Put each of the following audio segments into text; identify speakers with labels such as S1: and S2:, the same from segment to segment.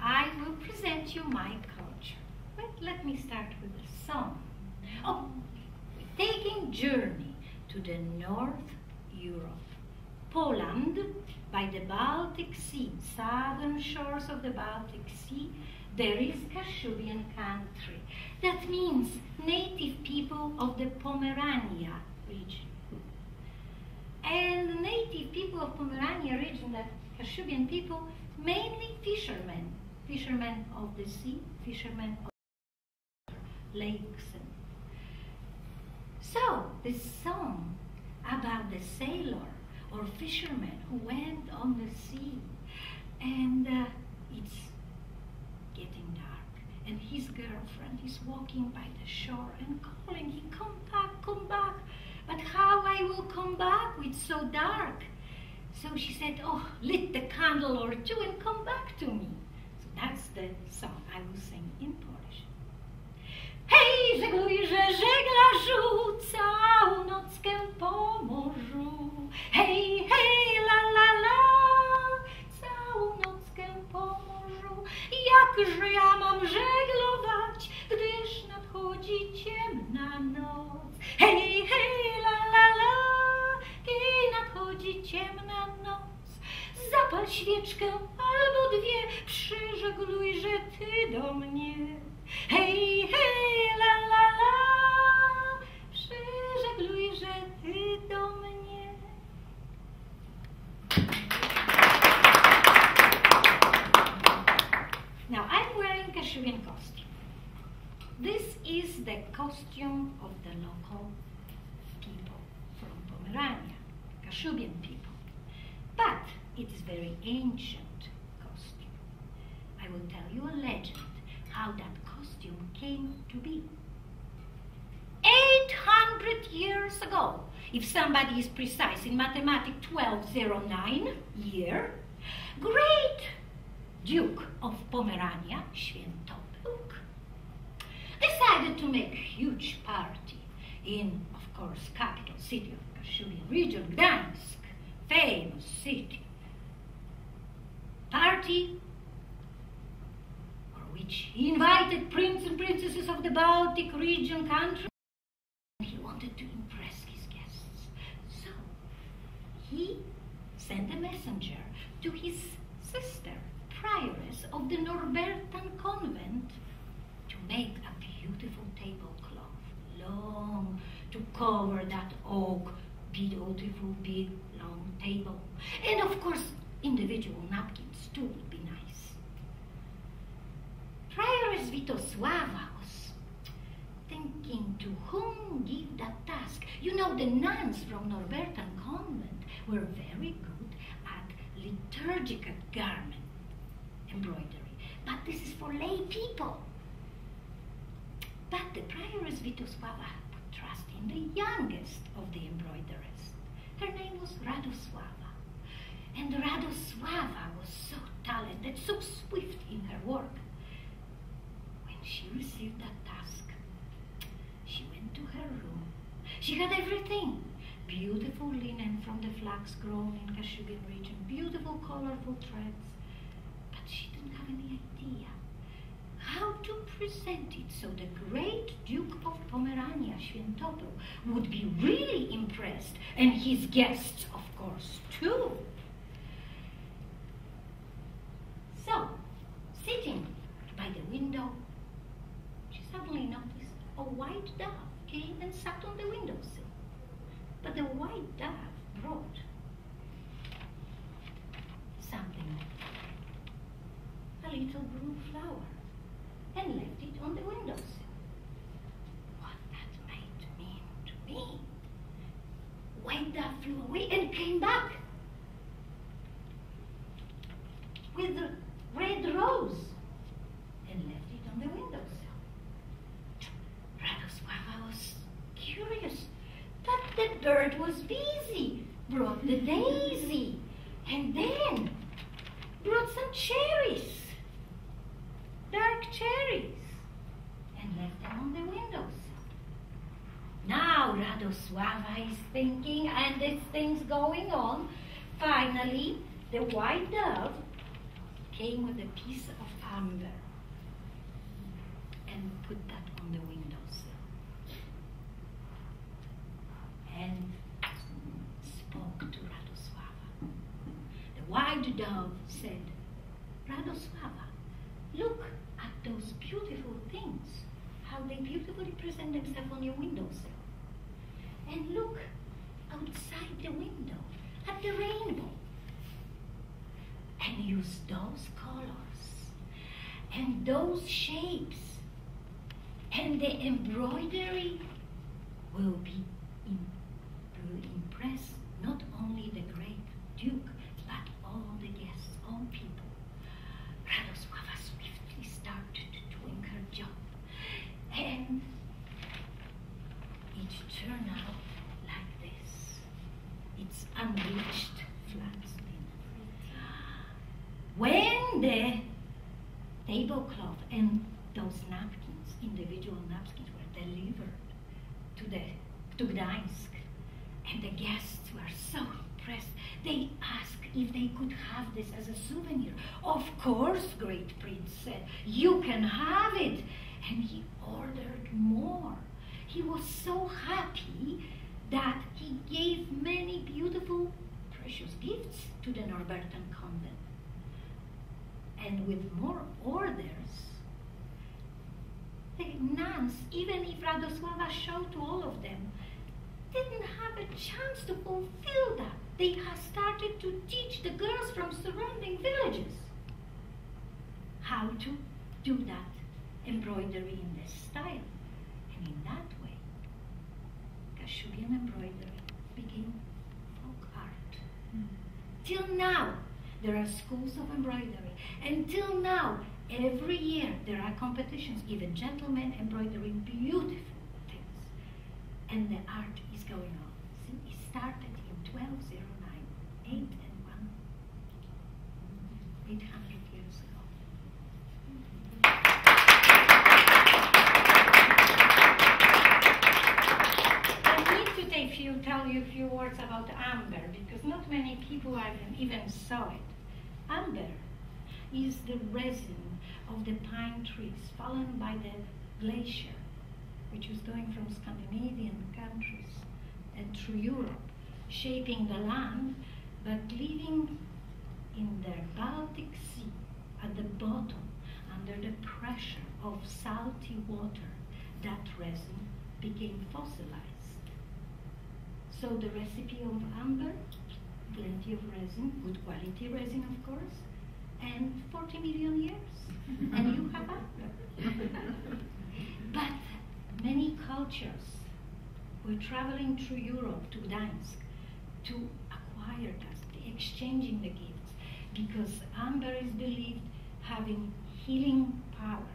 S1: I will present you my culture. But let me start with a song. Oh, we're taking journey to the North Europe. Poland, by the Baltic Sea, southern shores of the Baltic Sea, there is Kashubian country. That means native people of the Pomerania region. And the native people of Pomerania region, that Kashubian people, mainly fishermen. Fishermen of the sea, fishermen of lakes. So, this song about the sailor or fisherman who went on the sea, and it's getting dark, and his girlfriend is walking by the shore and calling him, come back, but how I will come back? It's so dark. So she said, oh, lit the candle or two and come back to me. So that's the song I will sing in Polish. Hej, żegluj, że żegla rzucał nockę po morzu. Hej, hej, la, la, la, całą nockę po morzu. Jakże ja mam żeglować, gdyż nadchodzi ciemna noc. Hej, hej, la, la, la, kiedy nadchodzi ciemna noc. Zapal świeczkę albo dwie, przyżegluj, że ty do mnie. Hej, hej, la, la, la, przyżegluj, że ty do mnie. Now, I'm wearing Kashubian costume. This is the costume of the local people from Pomerania, Kashubian people. But it is very ancient costume. I will tell you a legend how that costume came to be. 800 years ago, if somebody is precise in mathematics, 1209 year, great Duke of Pomerania, Świętopełk, decided to make a huge party in, of course, capital city of Kashubian region, Gdańsk, famous city. Party which he invited princes and princesses of the Baltic region country. He wanted to impress his guests. So he sent a messenger to his sister, prioress of the Norbertan convent, to make a beautiful tablecloth, long, to cover that oak, beautiful, big, long table. And of course, individual napkins too would be nice. Prioress Vitosława was thinking to whom give that task. You know, the nuns from Norbertan convent were very good at liturgical garment embroidery, but this is for lay people. But the Prioress Vitosława put trust in the youngest of the embroiderers. Her name was Radosława, and Radosława was so talented, so swift in her work. She received that task. She went to her room. She had everything. Beautiful linen from the flax grown in Kashubian region, beautiful colorful threads. But she didn't have any idea how to present it so the great Duke of Pomerania, Świętopełk, would be really impressed, and his guests, of course, too. So, sitting by the window, suddenly noticed a white dove came and sat on the windowsill. But the white dove brought something, a little blue flower, and left it on the windowsill. What that might mean to me. White dove flew away and came back with a red rose and left it on the windowsill. Radosława was curious, but the bird was busy, brought the daisy, and then brought some cherries, dark cherries, and left them on the windowsill. Now Radosława is thinking, and this thing's going on. Finally, the white dove came with a piece of amber and put that on the windowsill and spoke to Radosława. The white dove said, Radosława, look at those beautiful things, how they beautifully present themselves on your windowsill. And look outside the window at the rainbow. And use those colors and those shapes, and the embroidery will impress not only the great duke, but all the guests, all people. Radosława swiftly started doing her job, and it turned out like this. It's unbleached flat spin. When the tablecloth and those napkins, individual napkins, were delivered to Gdańsk, and the guests were so impressed, they asked if they could have this as a souvenir. Of course, great prince said, you can have it. And he ordered more. He was so happy that he gave many beautiful, precious gifts to the Norbertan convent. And with more orders, the nuns, even if Radosława showed to all of them, didn't have a chance to fulfill that. They had started to teach the girls from surrounding villages how to do that embroidery in this style. And in that way, Kashubian embroidery became folk art. Till now, there are schools of embroidery. Until now, every year there are competitions, even gentlemen embroidering beautiful things. And the art is going on. See, it started in 1209, 800 years ago. I need to tell you a few words about amber, because not many people even saw it. Amber is the resin of the pine trees fallen by the glacier, which was going from Scandinavian countries and through Europe, shaping the land, but leaving in the Baltic Sea at the bottom, under the pressure of salty water, that resin became fossilized. So the recipe of amber, plenty of resin, good quality resin of course, and 40 million years, and you have amber. But many cultures were traveling through Europe to Gdańsk to acquire that, exchanging the gifts, because amber is believed having healing power.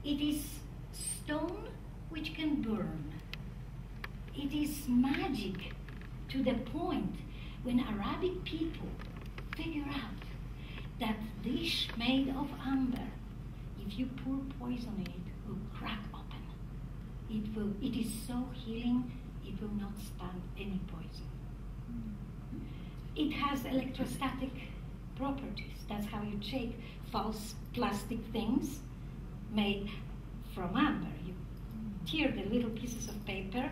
S1: It is stone which can burn. It is magic to the point when Arabic people figure out that dish made of amber, if you pour poison in it, will crack open. It is so healing, it will not stand any poison. It has electrostatic properties. That's how you shake false plastic things made from amber. You tear the little pieces of paper,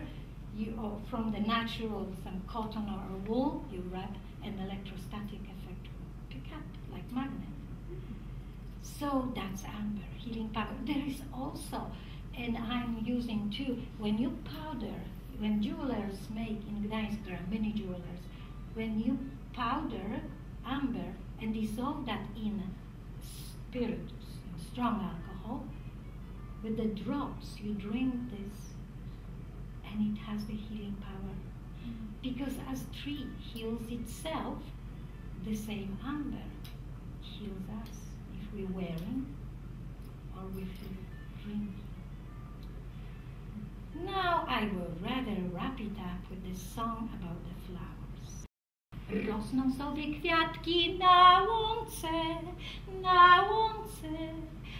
S1: or from the natural, some cotton or wool, you wrap, an electrostatic effect will pick up like magnet. So that's amber, healing power. There is also, and I'm using too, when you powder, when jewelers make in Gdańsk, there are many jewelers, when you powder amber and dissolve that in spiritus, in strong alcohol, with the drops you drink this, and it has the healing power. Because as tree heals itself, the same amber heals us if we're wearing or if we drink. Now I will rather wrap it up with this song about the flowers. Rosną sobie kwiatki na łące,